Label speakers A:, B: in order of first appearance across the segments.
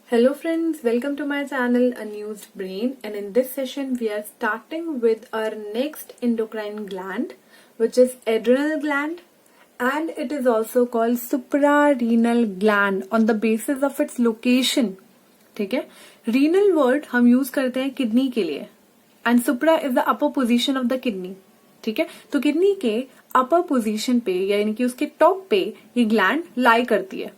A: Hello friends, welcome to my channel Unused Brain, and in this session we are starting with our next endocrine gland, which is adrenal gland, and it is also called suprarenal gland on the basis of its location. ठीक है, renal word हम use करते हैं kidney के लिए and supra is the upper position of the kidney. ठीक है, तो किडनी के अपर पोजीशन पे यानी कि उसके टॉप पे ये ग्लैंड लाई करती है.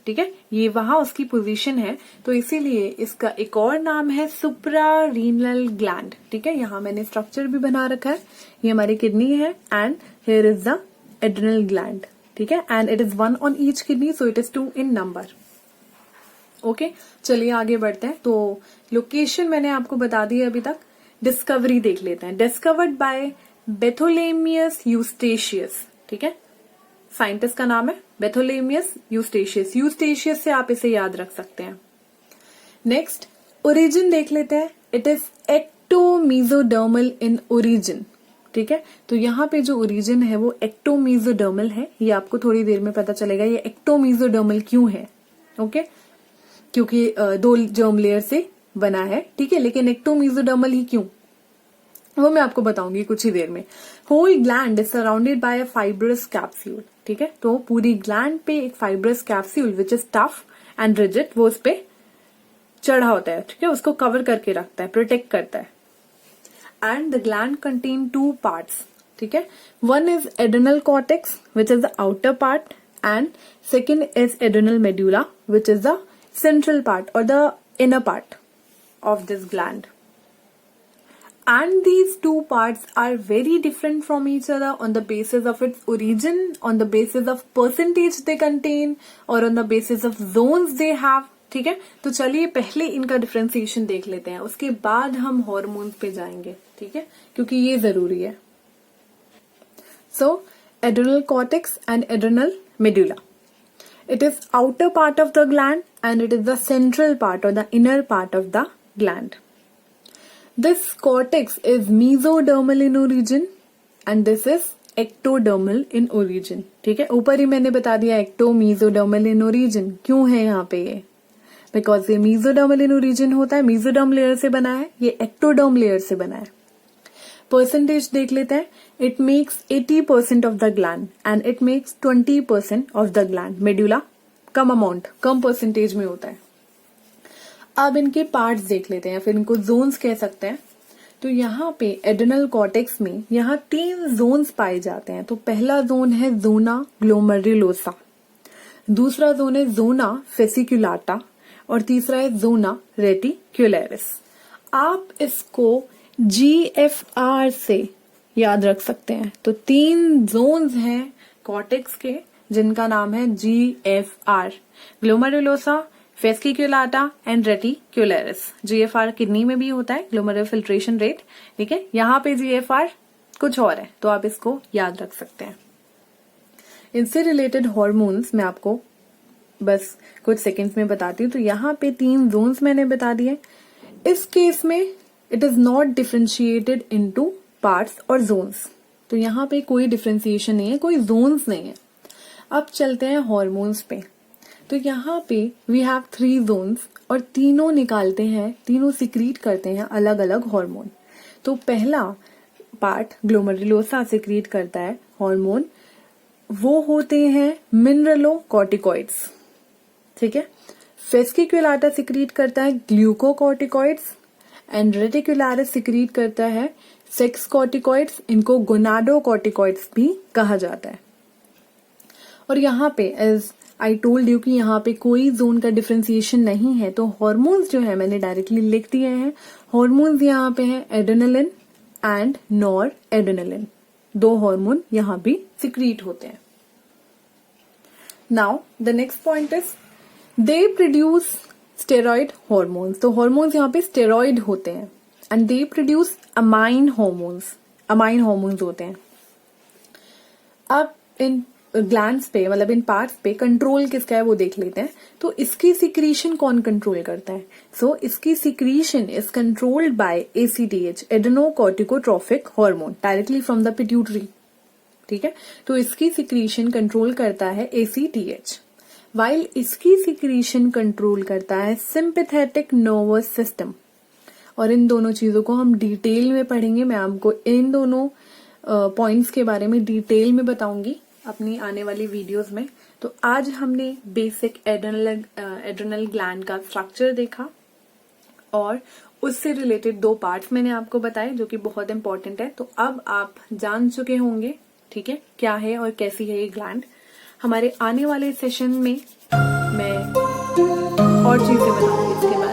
A: ठीक है, ये वहां उसकी पोजीशन है, तो इसीलिए इसका एक और नाम है सुप्रारीनल ग्लैंड. ठीक है, यहाँ मैंने स्ट्रक्चर भी बना रखा है. ये हमारी किडनी है and here is the adrenal gland. ठीक है, and it is 1 on each kidney, so it is 2 in number. Okay, चलिए आगे बढ़ते हैं. तो लोकेशन मैंने आपको बता दी है अभी तक. डिस्कवरी देख लेते हैं. Discovered by Bartholomaeus Eustachius. ठीक है, साइंटिस्ट का नाम है बेथोलेमियस यूस्टेशियस. यूस्टेशियस से आप इसे याद रख सकते हैं. नेक्स्ट ओरिजिन देख लेते हैं. It is ectomesodermal in origin. ठीक है, तो यहाँ पे जो ओरिजिन है वो एक्टोमीजोडर्मल है. ये आपको थोड़ी देर में पता चलेगा ये एक्टोमीजोडर्मल क्यों है. ओके, क्योंकि 2 जर्म लेयर से बना है. ठीक है, लेकिन एक्टोमीजोडर्मल ही क्यों वो मैं आपको बताऊंगी कुछ ही देर में. Whole gland is surrounded by a fibrous capsule. ठीक है, तो पूरी ग्लैंड पे एक fibrous capsule which is tough and rigid वो उस पे चढ़ा होता है. ठीक है, उसको कवर करके रखता है, प्रोटेक्ट करता है. And the gland contain 2 parts. ठीक है, one is adrenal cortex which is the outer part and second is adrenal medulla which is the central part और the inner part of this gland. And these 2 parts are very different from each other on the basis of its origin, on the basis of percentage they contain, or on the basis of zones they have. ठीक है, तो चलिए पहले इनका differentiation देख लेते हैं, उसके बाद हम हॉर्मोन्स पे जाएंगे. ठीक है, क्योंकि ये जरूरी है. So adrenal cortex and adrenal medulla. It is outer part of the gland and it is the central part or the inner part of the gland. This cortex is mesodermal in origin and this is ectodermal in origin. ठीक है, ऊपर ही मैंने बता दिया ecto mesodermal in origin क्यों है यहाँ पे ये, बिकॉज ये mesodermal in origin होता है, mesoderm लेयर से बना है, ये ectoderm लेयर से बना है. परसेंटेज देख लेते हैं. It makes 80% of the gland and it makes 20% of the gland. Medulla come amount, come percentage में होता है. अब इनके पार्ट्स देख लेते हैं, फिर इनको जोन्स कह सकते हैं. तो यहाँ पे एड्रेनल कॉर्टेक्स में यहाँ 3 जोन्स पाए जाते हैं. तो पहला जोन है जोना ग्लोमेरुलोसा, दूसरा जोन है जोना फेसिकुलाटा और तीसरा है जोना रेटिक्युलरिस. आप इसको GFR से याद रख सकते हैं. तो 3 जोन्स हैं कॉर्टेक्स के जिनका नाम है GFR, glomerulosa, fasciculata and reticularis. GFR kidney में भी होता है, ग्लोमेरुलर फिल्ट्रेशन रेट. ठीक है, यहाँ पे GFR कुछ और है, तो आप इसको याद रख सकते हैं. इनसे रिलेटेड हॉर्मोन्स मैं आपको बस कुछ सेकंड्स में बताती हूँ. तो यहाँ पे 3 जोन्स मैंने बता दिए. इस केस में it is not differentiated into parts और जोन्स. तो यहाँ पे कोई डिफ्रेंसिएशन नहीं है, कोई जोन्स नहीं है. अब चलते हैं हॉर्मोन्स पे. तो यहाँ पे वी हैव 3 जोन्स और तीनों निकालते हैं, तीनों सिक्रीट करते हैं अलग अलग हार्मोन. तो पहला पार्ट ग्लोमेरुलोसा सिक्रीट करता है हार्मोन, वो होते हैं मिनरलोकॉर्टिकॉइड्स. ठीक है, फेसिकुलाटा सिक्रीट करता है ग्लूकोकॉर्टिकॉइड्स एंड रेटिकुलरिस सिक्रीट करता है सेक्स कॉर्टिकॉइड्स. इनको गोनाडोकॉर्टिकॉइड्स भी कहा जाता है. और यहाँ पे एज आई टोल्ड यू कि यहाँ पे कोई जोन का डिफ्रेंसिएशन नहीं है. तो हॉर्मोन्स जो है मैंने डायरेक्टली लिख दिए हैं. हॉर्मोन्स यहाँ पे हैं adrenaline and nor adrenaline. 2 hormone यहाँ भी सिक्रीट होते हैं. Now the next point is they produce steroid hormones. तो हॉर्मोन्स यहाँ पे स्टेरॉइड होते हैं and they produce amine hormones. Amine hormones होते हैं. अब इन ग्लैंड्स पे मतलब इन पार्ट्स पे कंट्रोल किसका है वो देख लेते हैं. तो इसकी सिक्रीशन कौन कंट्रोल करता है. सो इसकी secretion is controlled by ACTH, adrenocorticotrophic hormone, directly from the pituitary. ठीक है, तो इसकी सिक्रीशन कंट्रोल करता है ACTH. वाइल इसकी सिक्रीशन कंट्रोल करता है सिंपैथेटिक नर्वस सिस्टम। और इन दोनों चीजों को हम डिटेल में पढ़ेंगे। मैं आपको इन दोनों पॉइंट्स के बारे में डिटेल में बताऊंगी अपनी आने वाली वीडियोस में। तो आज हमने बेसिक एड्रेनल ग्लैंड का स्ट्रक्चर देखा और उससे रिलेटेड 2 पार्ट्स मैंने आपको बताए जो कि बहुत इंपॉर्टेंट है। तो अब आप जान चुके होंगे, ठीक है, क्या है और कैसी है ये ग्लैंड। हमारे आने वाले सेशन में मैं और चीजें बताऊंगी इसके बारे में।